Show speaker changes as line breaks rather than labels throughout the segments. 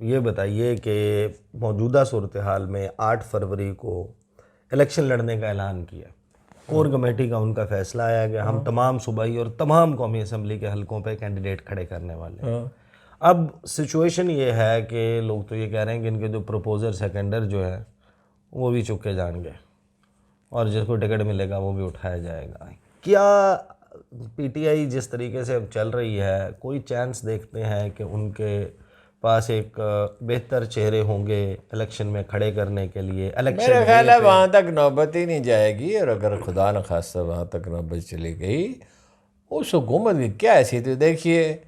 ये बताइए कि मौजूदा सूरत हाल में 8 फरवरी को इलेक्शन लड़ने का ऐलान किया, कोर कमेटी का उनका फैसला आया कि हम तमाम सूबाई और तमाम कौमी असम्बली के हलकों पे कैंडिडेट खड़े करने वाले हैं। अब सिचुएशन ये है कि लोग तो ये कह रहे हैं कि इनके जो प्रपोजर सेकेंडर जो है वो भी चुके जाएंगे और जिसको टिकट मिलेगा वो भी उठाया जाएगा। क्या पीटीआई जिस तरीके से अब चल रही है, कोई चांस देखते हैं कि उनके पास एक बेहतर चेहरे होंगे इलेक्शन में खड़े करने के लिए? इलेक्शन
मेरा ख्याल है वहाँ तक नौबत ही नहीं जाएगी, और अगर खुदा न खास्ता वहाँ तक नौबत चली गई, उस हुकूमत की क्या हैसियत है? देखिए,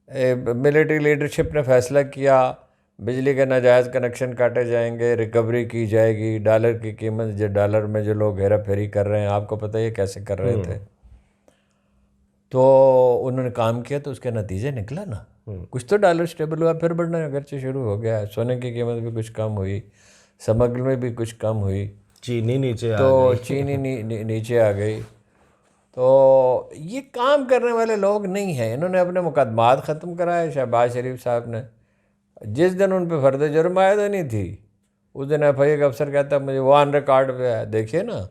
मिलिट्री लीडरशिप ने फैसला किया बिजली के नाजायज़ कनेक्शन काटे जाएंगे, रिकवरी की जाएगी, डॉलर की कीमत, जो डॉलर में जो लोग हेरा फेरी कर रहे हैं, आपको पता है कैसे कर रहे थे, तो उन्होंने काम किया तो उसके नतीजे निकला ना। कुछ तो डॉलर स्टेबल हुआ, फिर बढ़ना अगरचे शुरू हो गया। सोने की कीमत भी कुछ कम हुई, स्मगल में भी कुछ कम हुई,
चीनी नीचे
तो
आ गई।
चीनी नीचे आ गई। तो ये काम करने वाले लोग नहीं हैं। इन्होंने अपने मुकदमात ख़त्म कराए। शहबाज शरीफ साहब ने जिस दिन उन पर फर्द जुर्म आयद नहीं थी, उस दिन एफआईए का अफसर कहता है मुझे वो ऑन रिकॉर्ड पे है। देखिए ना,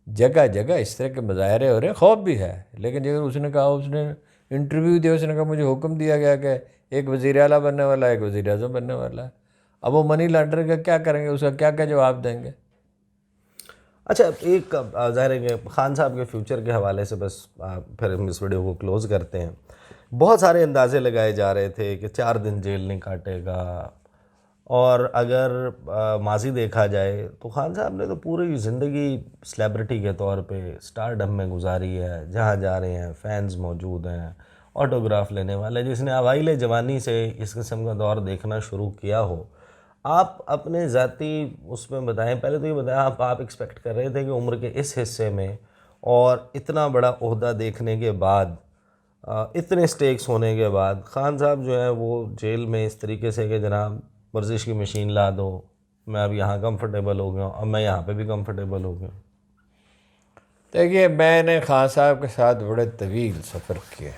जगह जगह इस तरह के मुजाहरे हो रहे हैं, खौफ भी है। लेकिन जब उसने कहा, उसने इंटरव्यू दिया, उसने कहा मुझे हुक्म दिया गया कि एक वज़ीर आला बनने वाला है, एक वज़ीर आज़म बनने वाला है। अब वो मनी लॉन्ड्रिंग का क्या करेंगे, उसका क्या क्या जवाब देंगे?
अच्छा, एक ज़ाहिर है कि खान साहब के फ्यूचर के हवाले से बस फिर हम इस वीडियो को क्लोज़ करते हैं। बहुत सारे अंदाजे लगाए जा रहे थे कि 4 दिन जेल नहीं काटेगा, और अगर माजी देखा जाए तो खान साहब ने तो पूरी ज़िंदगी सेलिब्रिटी के तौर पे स्टारडम में गुजारी है। जहाँ जा रहे हैं फैंस मौजूद हैं, ऑटोग्राफ लेने वाले। जिसने अवाइल जवानी से इस किस्म का दौर देखना शुरू किया हो, आप अपने ज़ाती उसमें बताएं। पहले तो ये बताएं, आप एक्सपेक्ट कर रहे थे कि उम्र के इस हिस्से में और इतना बड़ा ओहदा देखने के बाद, इतने स्टेक्स होने के बाद, खान साहब जो है वो जेल में इस तरीके से कि जनाब वर्जिश की मशीन ला दो, मैं अब यहाँ कंफर्टेबल हो गया हूँ, अब मैं यहाँ पे भी कंफर्टेबल हो गया।
देखिए, मैंने खान साहब के साथ बड़े तवील सफ़र किए।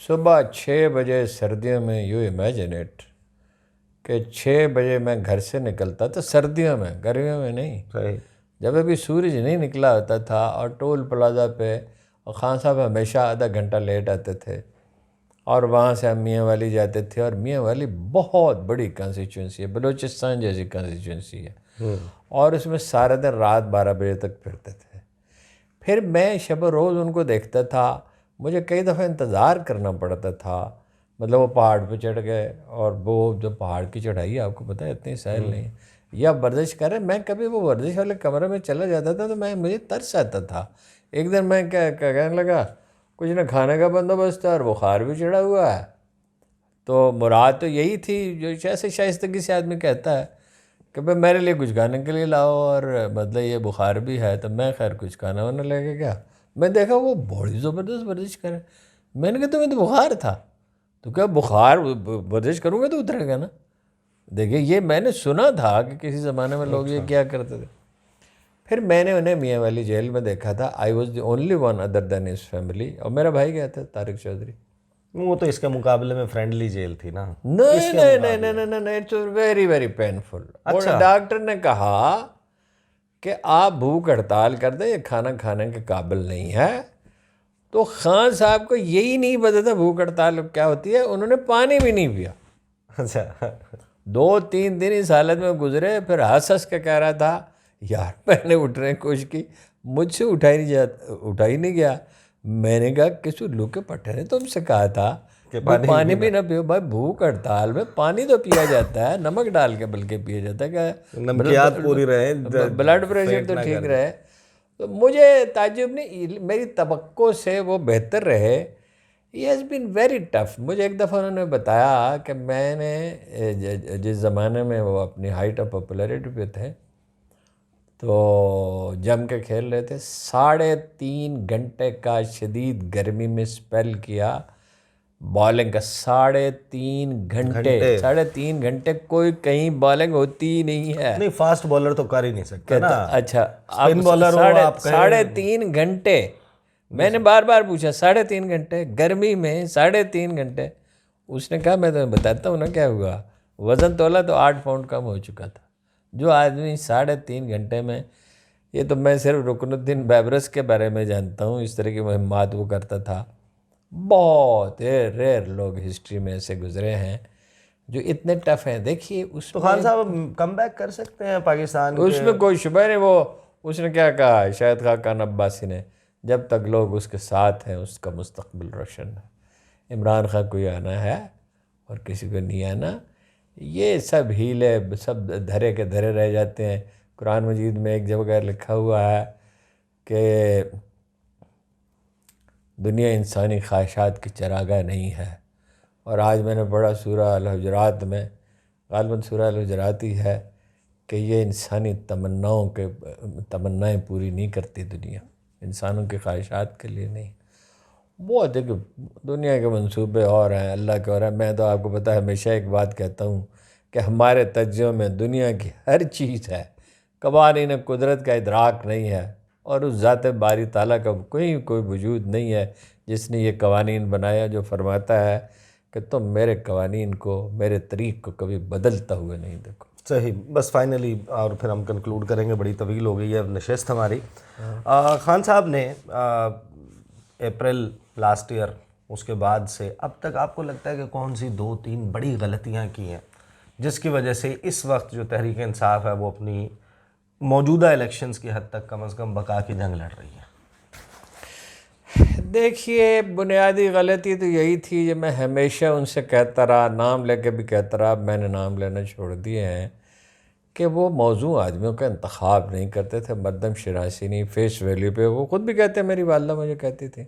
सुबह 6 बजे सर्दियों में, यू इमेजिन इट, कि 6 बजे मैं घर से निकलता था, सर्दियों में, गर्मियों में नहीं,
सही।
जब अभी सूरज नहीं निकला होता था, और टोल प्लाजा पे, और खान साहब हमेशा आधा घंटा लेट आते थे, और वहाँ से हम मियाँ वाली जाते थे। और मियाँ वाली बहुत बड़ी कॉन्स्टिट्यूंसी है, बलूचिस्तान जैसी कॉन्स्टिट्यूंसी है, और उसमें सारा दिन रात 12 बजे तक फिरते थे। फिर मैं शब रोज़ उनको देखता था। मुझे कई दफ़ा इंतज़ार करना पड़ता था। मतलब वो पहाड़ पे चढ़ गए, और वो जो पहाड़ की चढ़ाई है, आपको पता है इतनी सहल नहीं है, या वर्जिश करें। मैं कभी वो वर्जिश वाले कमरे में चला जाता था तो मुझे तरस आता था। एक दिन मैं क्या कहने लगा, कुछ ना खाने का बंदोबस्त है और बुखार भी चढ़ा हुआ है। तो मुराद तो यही थी जो जैसे शाइस्तगी से आदमी कहता है कि भाई मेरे लिए कुछ खाने के लिए लाओ, और मतलब ये बुखार भी है। तो मैं खैर कुछ खाना वाना लेके गया। मैं देखा वो बड़ी ज़बरदस्त वर्जिश करे। मैंने कहा तुम्हें तो बुखार था? तो क्या बुखार वर्जिश करूँगा तो उतरेगा ना। देखिए, ये मैंने सुना था कि किसी ज़माने में लोग ये क्या करते थे। फिर मैंने उन्हें मियाँ वाली जेल में देखा था। I was the only one other than his family, और मेरा भाई गया था, तारिक चौधरी।
वो तो इसके मुकाबले में फ्रेंडली जेल थी ना।
नहीं
इसके
नहीं नहीं
मुकाबले
नहीं नहीं नहीं, इट्स वेरी वेरी पेनफुल। और
अच्छा।
डॉक्टर ने कहा कि आप भूख हड़ताल कर दें, ये खाना खाने के काबिल नहीं है। तो खान साहब को यही नहीं पता था भूख हड़ताल क्या होती है। उन्होंने पानी भी नहीं पिया।
अच्छा।
2-3 दिन इस हालत में गुजरे। फिर हंस हंस के कह रहा था, यार मैंने उठने की कोशिश की, मुझसे उठा ही नहीं गया। मैंने कहा किस उल्लू के पट्टे ने तुमसे कहा था
कि
भाई
पानी
पानी
पीना।
भी ना पियो? भाई भूख हड़ताल में पानी तो पिया जाता है, नमक डाल के बल्कि पिया जाता है। क्या
नमकियात पूरी रहे,
ब्लड प्रेशर
पेट
तो
ना
ठीक
कर दे।
रहे। तो मुझे ताज्जुब नहीं, मेरी तवक्को से वो बेहतर रहे। He has been very tough. मुझे एक दफ़ा उन्होंने बताया कि मैंने जिस ज़माने में वो अपनी हाइट ऑफ पॉपुलैरिटी पे थे, तो जम के खेल रहे थे, 3.5 घंटे का शदीद गर्मी में स्पेल किया बॉलिंग का। 3.5 घंटे,
घंटे
3.5 घंटे कोई कहीं बॉलिंग होती ही नहीं है।
नहीं, फास्ट बॉलर तो कर ही नहीं सकता ना।
कहता अच्छा, आप
स्पिन बॉलर हो, आप
साढ़े
कहें।
3 घंटे। मैंने बार बार पूछा, 3.5 घंटे गर्मी में 3.5 घंटे? उसने कहा मैं तुम्हें बताता हूँ ना क्या हुआ। वज़न तोला तो 8 पाउंड कम हो चुका था। जो आदमी 3.5 घंटे में, ये तो मैं सिर्फ रुकनुद्दीन बैबरस के बारे में जानता हूँ, इस तरह की मुहिम्मात वो करता था। बहुत रेयर लोग हिस्ट्री में ऐसे गुजरे हैं जो इतने टफ हैं। देखिए
तो खान
उसमें
साहब कम बैक कर सकते हैं पाकिस्तान के?
उसमें कोई शुबह नहीं। वो उसने क्या कहा शाहिद खान अब्बासी ने, जब तक लोग उसके साथ हैं उसका मुस्तकबिल रोशन है। इमरान खान को आना है और किसी को नहीं आना। ये सब हीले सब धरे के धरे रह जाते हैं। कुरान मजीद में एक जगह लिखा हुआ है कि दुनिया इंसानी ख्वाहिशात की चरागाह नहीं है। और आज मैंने पढ़ा सूरह अल-हुजरात में, ग़ालिबन सूरह अल-हुजरात ही है, कि ये इंसानी तमन्नाएं पूरी नहीं करती दुनिया, इंसानों की ख्वाहिशात के लिए नहीं। बहुत एक दुनिया के मंसूबे और हैं, अल्लाह के और हैं। मैं तो आपको पता है हमेशा एक बात कहता हूँ कि हमारे तज्ज़ियों में दुनिया की हर चीज़ है, कवानीन कुदरत का इदराक नहीं है, और उस ज़ात बारी ताला का कोई वजूद नहीं है जिसने ये कवानीन बनाया, जो फरमाता है कि तुम मेरे कवानीन को, मेरे तरीक़ को कभी बदलता हुए नहीं देखो।
सही। बस फाइनली, और फिर हम कंक्लूड करेंगे, बड़ी तवील हो गई है नशिस्त हमारी। खान साहब ने अप्रैल लास्ट ईयर, उसके बाद से अब तक आपको लगता है कि कौन सी 2-3 बड़ी गलतियां की हैं जिसकी वजह से इस वक्त जो तहरीक इंसाफ है वो अपनी मौजूदा इलेक्शंस की हद तक कम से कम बका की जंग लड़ रही है?
देखिए, बुनियादी गलती तो यही थी जो मैं हमेशा उनसे कहता रहा, नाम लेके भी कहता रहा, मैंने नाम लेना छोड़ दिए हैं, कि वो मौजू आदमियों का इंतखाब नहीं करते थे, मरदम शरासी नहीं, फेस वैल्यू पे। वो ख़ुद भी कहते हैं, मेरी वालदा मुझे कहती थी।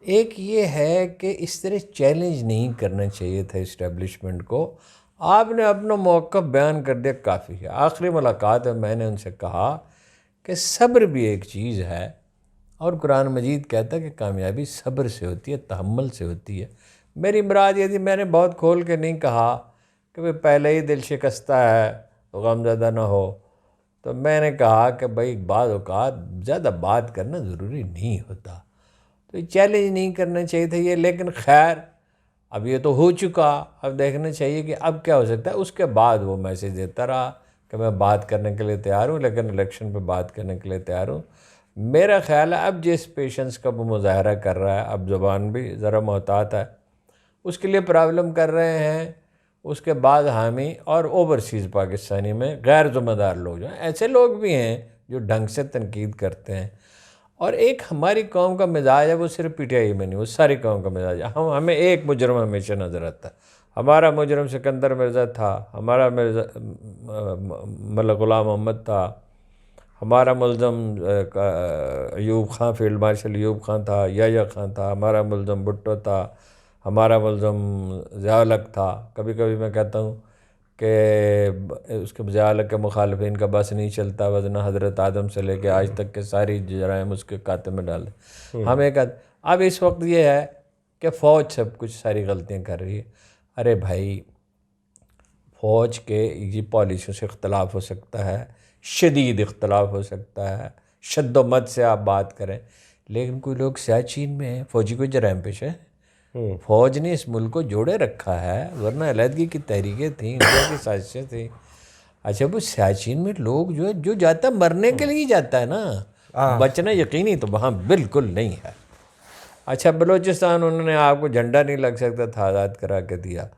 एक ये है कि इस तरह चैलेंज नहीं करना चाहिए था इस्टेब्लिशमेंट को। आपने अपना मौक़िफ़ बयान कर दिया, काफ़ी है। आखिरी मुलाकात में मैंने उनसे कहा कि सब्र भी एक चीज़ है, और कुरान मजीद कहता है कि कामयाबी सब्र से होती है, तहम्मुल से होती है। मेरी मुराद ये थी, मैंने बहुत खोल के नहीं कहा कि भाई पहले ही दिल शिकस्ता है तो गमज़दा ना हो। तो मैंने कहा कि भाई बाद औक़ात ज़्यादा बात करना ज़रूरी नहीं होता, तो चैलेंज नहीं करना चाहिए था ये। लेकिन खैर, अब ये तो हो चुका, अब देखना चाहिए कि अब क्या हो सकता है। उसके बाद वो मैसेज देता रहा कि मैं बात करने के लिए तैयार हूँ, लेकिन इलेक्शन पे बात करने के लिए तैयार हूँ। मेरा ख़्याल है अब जिस पेशेंस का वो मुज़ाहरा कर रहा है, अब ज़ुबान भी ज़रा मोहतात है, उसके लिए प्रॉब्लम कर रहे हैं। उसके बाद हामी और ओवरसीज़ पाकिस्तानी में गैर ज़िम्मेदार लोग जो हैं, ऐसे लोग भी हैं जो ढंग से तनकीद करते हैं। और एक हमारी कौम का मिजाज है, वो सिर्फ पीटीआई में नहीं, वो सारी कौम का मिजाज है। हमें एक मुजरम हमेशा नज़र आता है। हमारा मुजरम सिकंदर मिर्ज़ा था, हमारा मिर्ज़ा मलक ग़ुलाम मोहम्मद था, हमारा मुल्ज़म अयूब खान, फील्ड मार्शल अयूब खान था, याया खान था, हमारा मुल्ज़म भुट्टो था, हमारा मुल्ज़म ज़िया-उल-हक़ था। कभी कभी मैं कहता हूँ कि उसके ज़िया-उल-हक़ के मुखालिफिन का बस नहीं चलता, वज़न हज़रत आदम से लेके आज तक के सारी जराइम उसके खाते में डाले। हम एक अब इस वक्त ये है कि फ़ौज सब कुछ सारी गलतियाँ कर रही है। अरे भाई, फ़ौज के ये पॉलिसियों से इख्तलाफ हो सकता है, शदीद इख्तलाफ हो सकता है, शद्दोमत से आप बात करें, लेकिन कोई लोग सियाचिन में हैं, फ़ौजी को जराइम पेश है। फ़ौज ने इस मुल्क को जोड़े रखा है, वरना अलहदगी की तहरीकें थी, इंडिया की साजिशें थी। अच्छा, वो सियाचिन में लोग जो है, जो जाता मरने के लिए जाता है ना, बचना यकीनी तो वहाँ बिल्कुल नहीं है। अच्छा, बलूचिस्तान उन्होंने आपको झंडा नहीं लग सकता था, आज़ाद करा के दिया।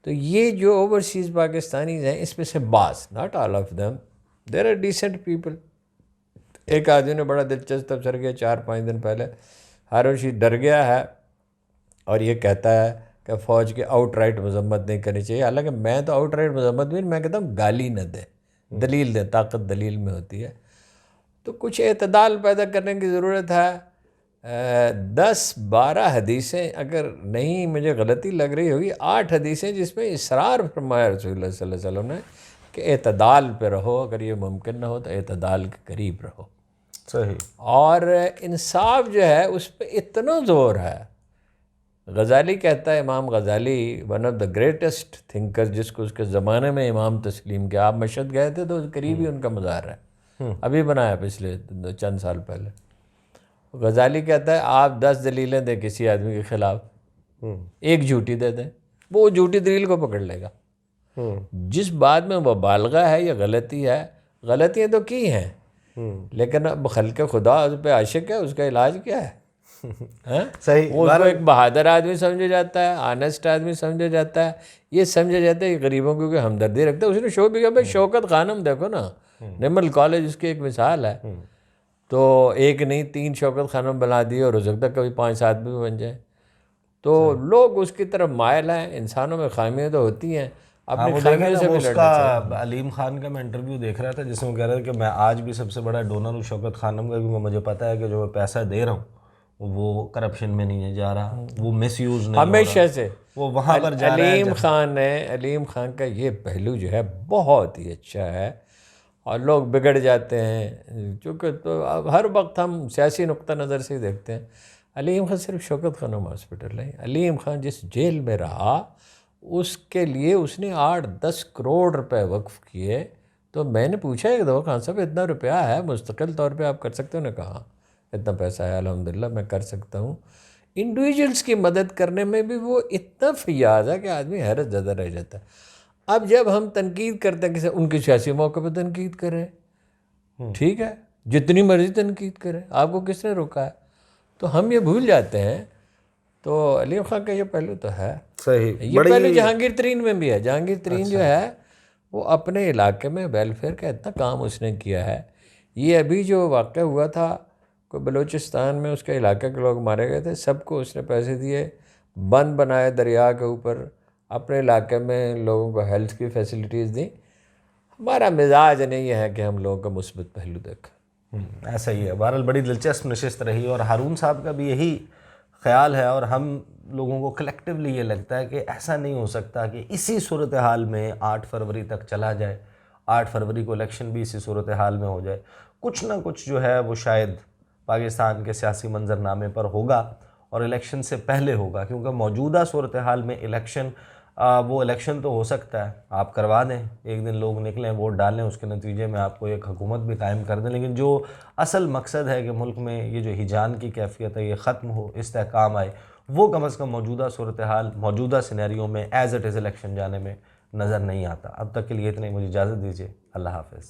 तो ये जो ओवरसीज़ पाकिस्तानीज़ हैं, इसमें से boss, not all of them, there are decent people. एक आदमी ने बड़ा दिलचस्प तबसरा किया 4-5 दिन पहले, हारून रशीद डर गया है और ये कहता है कि फ़ौज की आउट राइट मजम्मत नहीं करनी चाहिए। हालांकि मैं तो आउट राइट मजम्मत भी, मैं कहता हूँ गाली न दे, दलील दे, ताकत दलील में होती है। तो कुछ एतदाल पैदा करने की ज़रूरत है। 10-12 हदीसें, अगर नहीं मुझे गलती लग रही होगी, 8 हदीसें जिसमें इसरार फरमाया रसूलुल्लाह सल्लल्लाहु अलैहि वसल्लम ने कि एतदाल पे रहो, अगर ये मुमकिन ना हो तो एतदाल के करीब रहो।
सही।
और इंसाफ जो है उस पर इतना ज़ोर है। गज़ाली कहता है, इमाम Ghazali, one of the greatest thinkers, जिसको उसके ज़माने में इमाम तस्लीम किया। आप मशहद गए थे तो करीब ही उनका मज़ार है, अभी बनाया पिछले चंद साल पहले। गज़ाली कहता है आप 10 दलीलें दें किसी आदमी के ख़िलाफ़, एक झूठी दे दें, वो झूठी दलील को पकड़ लेगा। जिस बात में वो बालगा है या गलती है, गलतियाँ तो की हैं, लेकिन अब खल्क़े खुदा उस पर आशिक है, उसका इलाज क्या है? हैं?
सही।
वो उसको एक बहादुर आदमी समझा जाता है, ऑनेस्ट आदमी समझा जाता है, ये समझा जाता है कि गरीबों की हमदर्दी रखता है। उसने शो भी किया। भाई शौकत खानम देखो ना, निर्मल कॉलेज उसकी एक मिसाल है। तो एक नहीं 3 शौकत खानम बना दिए और हो सकता है कभी 5-7 भी बन जाए। तो लोग उसकी तरफ मायल हैं। इंसानों में खामियां तो होती हैं, अपनी
वो देखे
खामियों
ना,
से
वो
भी
उसका
लड़ना चाहिए।
अलीम खान का मैं इंटरव्यू देख रहा था जिसमें वो कह रहा था कि मैं आज भी सबसे बड़ा डोनर हूँ शौकत खानम का, क्योंकि मुझे पता है कि जो मैं पैसा दे रहा हूँ वो करप्शन में नहीं है जा रहा, वो मिसयूज़ नहीं हो
हमेशा
रहा,
से
वो वहाँ पर जा रहा है
अलीम खान का ये पहलू जो है बहुत ही अच्छा है। और लोग बिगड़ जाते हैं क्योंकि तो अब हर वक्त हम सियासी नुक्ता नज़र से ही देखते हैं। अलीम खान सिर्फ शौकत खानम हॉस्पिटल नहीं, अलीम खान जिस जेल में रहा उसके लिए उसने 8-10 करोड़ रुपए वक्फ किए। तो मैंने पूछा एक दफ़ा, खान साहब इतना रुपया है, मुस्तकिल तौर पे आप कर सकते हो? ने कहा इतना पैसा है अल्हम्दुलिल्लाह मैं कर सकता हूँ। इंडिविजुअल्स की मदद करने में भी वो इतना फ़ियाज़ है कि आदमी हैरत ज़्यादा रह जाता है। अब जब हम तनकीद करते हैं किसी, उनके सियासी मौके पर तनकीद करें, ठीक है, जितनी मर्जी तनकीद करें, आपको किसने रोका है? तो हम ये भूल जाते हैं। तो अलीम खान का ये पहलू तो है।
सही।
ये पहलू जहांगीर तरीन में भी है। जहांगीर तरीन जो है वो अपने इलाके में वेलफेयर का इतना काम उसने किया है। ये अभी जो वाक़या हुआ था कोई बलूचिस्तान में, उसके इलाके के लोग मारे गए थे, सबको उसने पैसे दिए, बंद बनाए दरिया के ऊपर, अपने इलाके में लोगों को हेल्थ की फैसिलिटीज़ दी। हमारा मिजाज नहीं है कि हम लोगों का मुस्बत पहलू देखें।
ऐसा ही है। बहरहाल बड़ी दिलचस्प नशिस्त रही और हारून साहब का भी यही ख्याल है और हम लोगों को कलेक्टिवली ये लगता है कि ऐसा नहीं हो सकता कि इसी सूरत हाल में 8 फरवरी तक चला जाए, 8 फरवरी को इलेक्शन भी इसी सूरत हाल में हो जाए। कुछ ना कुछ जो है वो शायद पाकिस्तान के सियासी मंजरनामे पर होगा और इलेक्शन से पहले होगा, क्योंकि मौजूदा सूरत हाल में इलेक्शन वो इलेक्शन तो हो सकता है आप करवा दें, एक दिन लोग निकलें वोट डालें, उसके नतीजे में आपको एक हुकूमत भी कायम कर दें, लेकिन जो असल मकसद है कि मुल्क में ये जो हिजान की कैफियत है ये ख़त्म हो, इस्तेहकाम आए, वो कम अज़ कम मौजूदा सूरत हाल मौजूदा सिनेरियो में एज़ इट इज़ इलेक्शन जाने में नज़र नहीं आता। अब तक के लिए इतने, मुझे इजाज़त दीजिए। अल्लाह हाफ़िज़।